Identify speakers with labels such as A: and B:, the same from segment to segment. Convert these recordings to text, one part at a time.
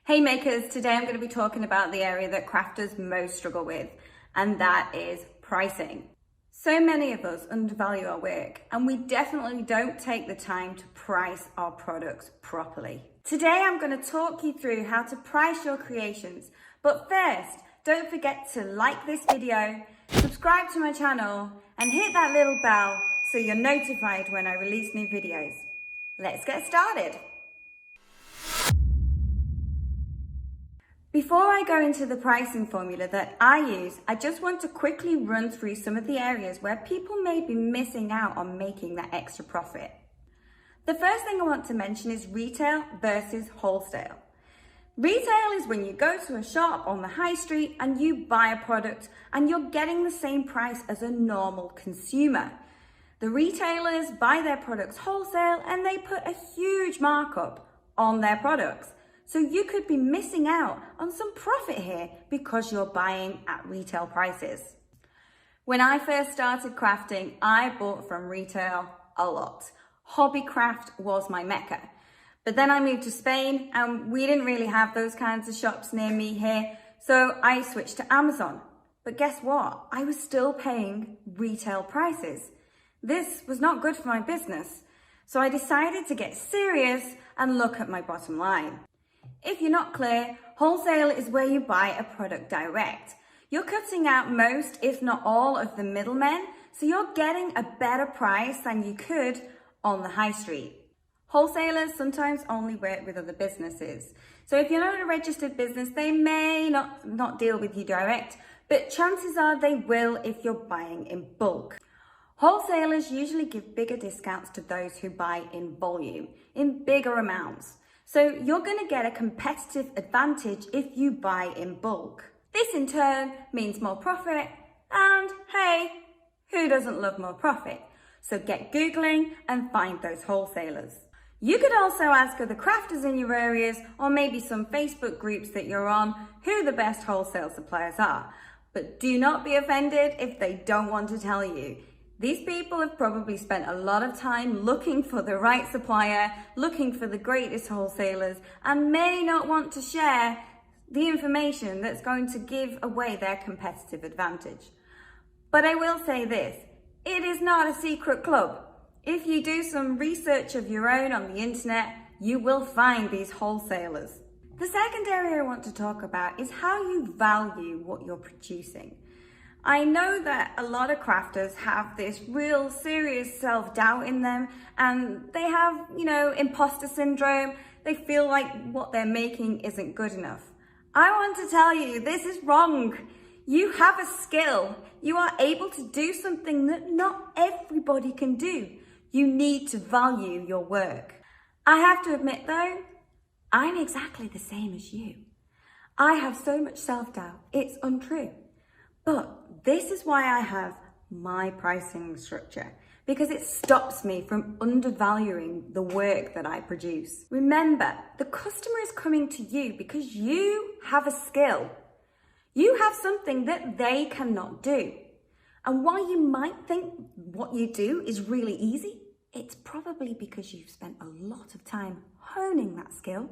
A: Hey makers, today I'm going to be talking about the area that crafters most struggle with, and that is pricing. So many of us undervalue our work, and we definitely don't take the time to price our products properly. Today I'm going to talk you through how to price your creations, but first, don't forget to like this video, subscribe to my channel, and hit that little bell so you're notified when I release new videos. Let's get started. Before I go into the pricing formula that I use, I just want to quickly run through some of the areas where people may be missing out on making that extra profit. The first thing I want to mention is retail versus wholesale. Retail is when you go to a shop on the high street and you buy a product and you're getting the same price as a normal consumer. The retailers buy their products wholesale and they put a huge markup on their products. So you could be missing out on some profit here because you're buying at retail prices. When I first started crafting, I bought from retail a lot. Hobbycraft was my mecca. But then I moved to Spain and we didn't really have those kinds of shops near me here. So I switched to Amazon. But guess what? I was still paying retail prices. This was not good for my business. So I decided to get serious and look at my bottom line. If you're not clear, wholesale is where you buy a product direct. You're cutting out most, if not all, of the middlemen, so you're getting a better price than you could on the high street. Wholesalers sometimes only work with other businesses. So if you're not a registered business, they may not deal with you direct, but chances are they will if you're buying in bulk. Wholesalers usually give bigger discounts to those who buy in volume, in bigger amounts. So you're going to get a competitive advantage if you buy in bulk. This in turn means more profit, and hey, who doesn't love more profit? So get Googling and find those wholesalers. You could also ask other crafters in your areas or maybe some Facebook groups that you're on who the best wholesale suppliers are. But do not be offended if they don't want to tell you. These people have probably spent a lot of time looking for the right supplier, looking for the greatest wholesalers, and may not want to share the information that's going to give away their competitive advantage. But I will say this, it is not a secret club. If you do some research of your own on the internet, you will find these wholesalers. The second area I want to talk about is how you value what you're producing. I know that a lot of crafters have this real serious self-doubt in them and they have, imposter syndrome. They feel like what they're making isn't good enough. I want to tell you, this is wrong. You have a skill. You are able to do something that not everybody can do. You need to value your work. I have to admit though, I'm exactly the same as you. I have so much self-doubt, it's untrue. But this is why I have my pricing structure, because it stops me from undervaluing the work that I produce. Remember, the customer is coming to you because you have a skill. You have something that they cannot do. And while you might think what you do is really easy, it's probably because you've spent a lot of time honing that skill.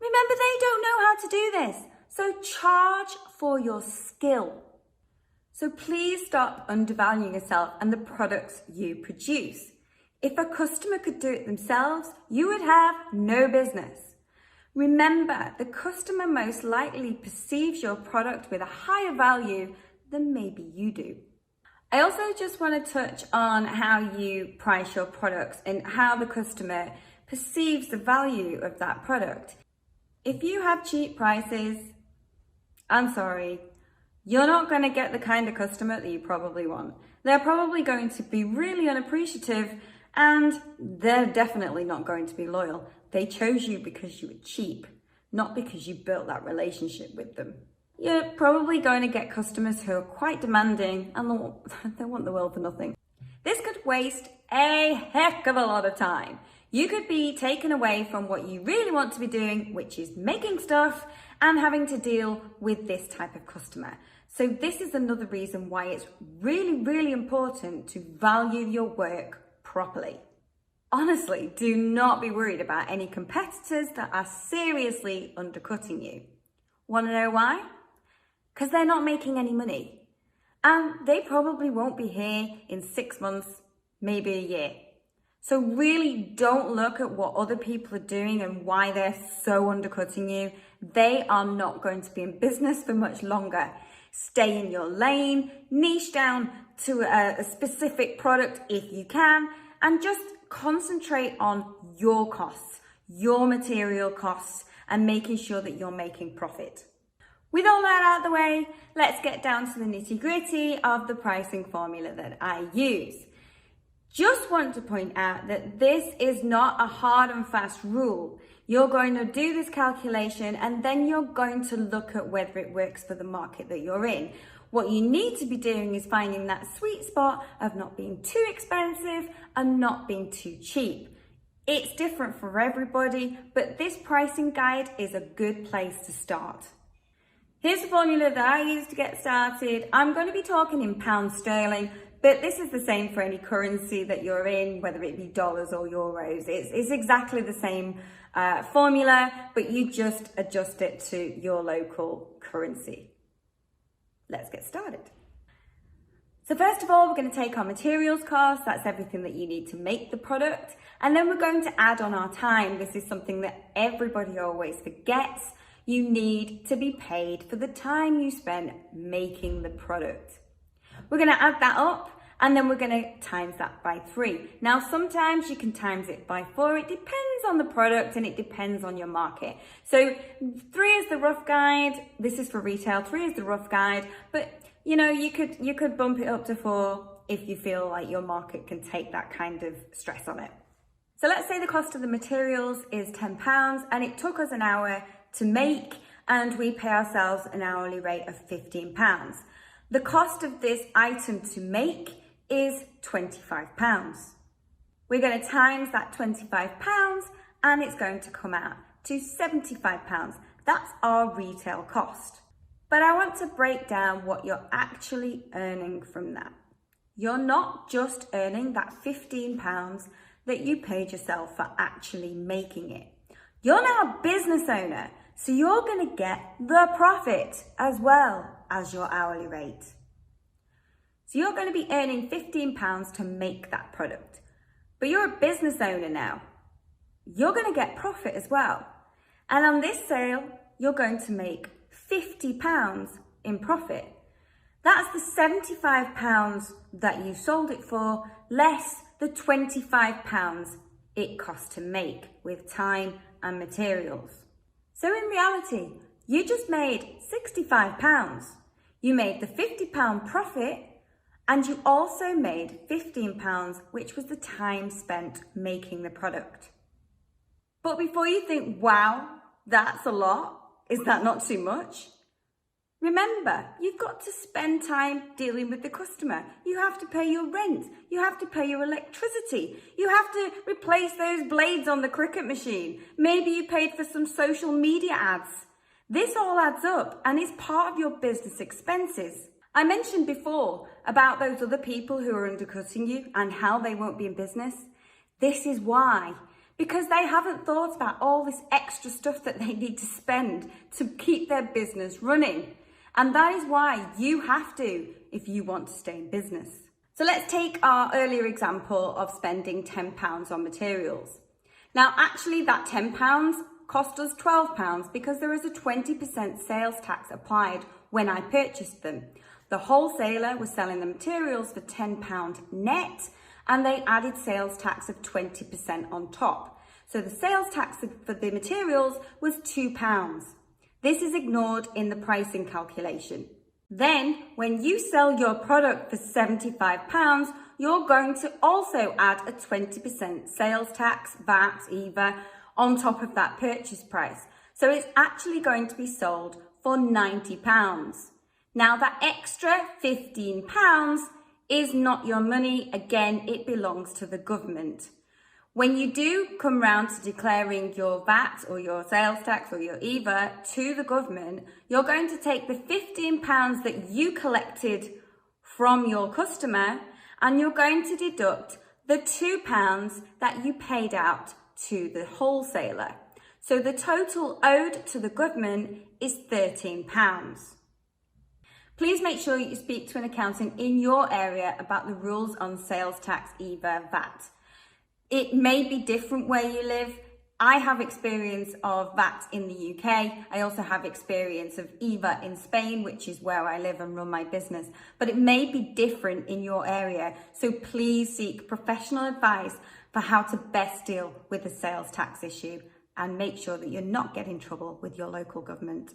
A: Remember, they don't know how to do this. So charge for your skill. So please stop undervaluing yourself and the products you produce. If a customer could do it themselves, you would have no business. Remember, the customer most likely perceives your product with a higher value than maybe you do. I also just want to touch on how you price your products and how the customer perceives the value of that product. If you have cheap prices, I'm sorry, you're not going to get the kind of customer that you probably want. They're probably going to be really unappreciative and they're definitely not going to be loyal. They chose you because you were cheap, not because you built that relationship with them. You're probably going to get customers who are quite demanding and they want the world for nothing. This could waste a heck of a lot of time. You could be taken away from what you really want to be doing, which is making stuff and having to deal with this type of customer. So this is another reason why it's really, really important to value your work properly. Honestly, do not be worried about any competitors that are seriously undercutting you. Want to know why? Because they're not making any money. And they probably won't be here in 6 months, maybe a year. So really don't look at what other people are doing and why they're so undercutting you. They are not going to be in business for much longer. Stay in your lane, niche down to a specific product if you can, and just concentrate on your costs, your material costs, and making sure that you're making profit. With all that out of the way, let's get down to the nitty-gritty of the pricing formula that I use. Just want to point out that this is not a hard and fast rule. You're going to do this calculation and then you're going to look at whether it works for the market that you're in. What you need to be doing is finding that sweet spot of not being too expensive and not being too cheap. It's different for everybody, but this pricing guide is a good place to start. Here's the formula that I use to get started. I'm going to be talking in pounds sterling, but this is the same for any currency that you're in, whether it be dollars or euros. It's exactly the same formula, but you just adjust it to your local currency. Let's get started. So first of all, we're going to take our materials cost. That's everything that you need to make the product. And then we're going to add on our time. This is something that everybody always forgets. You need to be paid for the time you spend making the product. We're going to add that up and then we're going to times that by 3. Now, sometimes you can times it by 4. It depends on the product and it depends on your market. So 3 is the rough guide. This is for retail. 3 is the rough guide, but you know, you could bump it up to 4 if you feel like your market can take that kind of stress on it. So let's say the cost of the materials is £10 and it took us an hour to make, and we pay ourselves an hourly rate of £15. The cost of this item to make is £25. We're going to times that £25 and it's going to come out to £75. That's our retail cost. But I want to break down what you're actually earning from that. You're not just earning that £15 that you paid yourself for actually making it. You're now a business owner, so you're going to get the profit as well as your hourly rate. So you're going to be earning £15 to make that product, but you're a business owner now. You're going to get profit as well. And on this sale, you're going to make £50 in profit. That's the £75 that you sold it for, less the £25 it cost to make with time and materials. So in reality, you just made £65. You made the £50 profit and you also made £15, which was the time spent making the product. But before you think, wow, that's a lot, is that not too much? Remember, you've got to spend time dealing with the customer. You have to pay your rent. You have to pay your electricity. You have to replace those blades on the cricket machine. Maybe you paid for some social media ads. This all adds up and is part of your business expenses. I mentioned before about those other people who are undercutting you and how they won't be in business. This is why. Because they haven't thought about all this extra stuff that they need to spend to keep their business running. And that is why you have to if you want to stay in business. So let's take our earlier example of spending £10 on materials. Now, actually that £10 cost us £12 because there is a 20% sales tax applied when I purchased them. The wholesaler was selling the materials for £10 net and they added sales tax of 20% on top. So the sales tax for the materials was £2. This is ignored in the pricing calculation. Then, when you sell your product for £75, you're going to also add a 20% sales tax, VAT, EVA, on top of that purchase price. So it's actually going to be sold for £90. Now that extra £15 is not your money. Again, it belongs to the government. When you do come round to declaring your VAT or your sales tax or your EVA to the government, you're going to take the £15 that you collected from your customer and you're going to deduct the £2 that you paid out to the wholesaler. So the total owed to the government is £13. Please make sure you speak to an accountant in your area about the rules on sales tax, EVA, VAT. It may be different where you live. I have experience of VAT in the UK. I also have experience of EVA in Spain, which is where I live and run my business. But it may be different in your area. So please seek professional advice for how to best deal with the sales tax issue and make sure that you're not getting in trouble with your local government.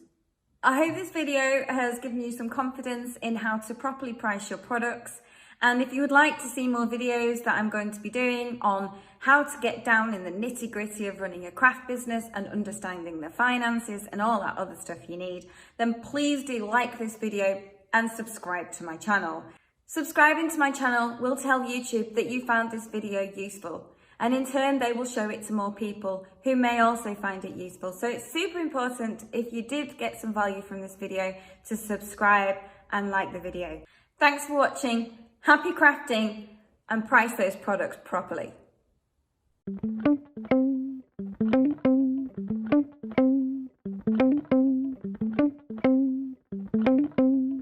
A: I hope this video has given you some confidence in how to properly price your products. And if you would like to see more videos that I'm going to be doing on how to get down in the nitty-gritty of running a craft business and understanding the finances and all that other stuff you need, then please do like this video and subscribe to my channel. Subscribing to my channel will tell YouTube that you found this video useful, and in turn they will show it to more people who may also find it useful. So it's super important, if you did get some value from this video, to subscribe and like the video. Thanks for watching. Happy crafting, and price those products properly.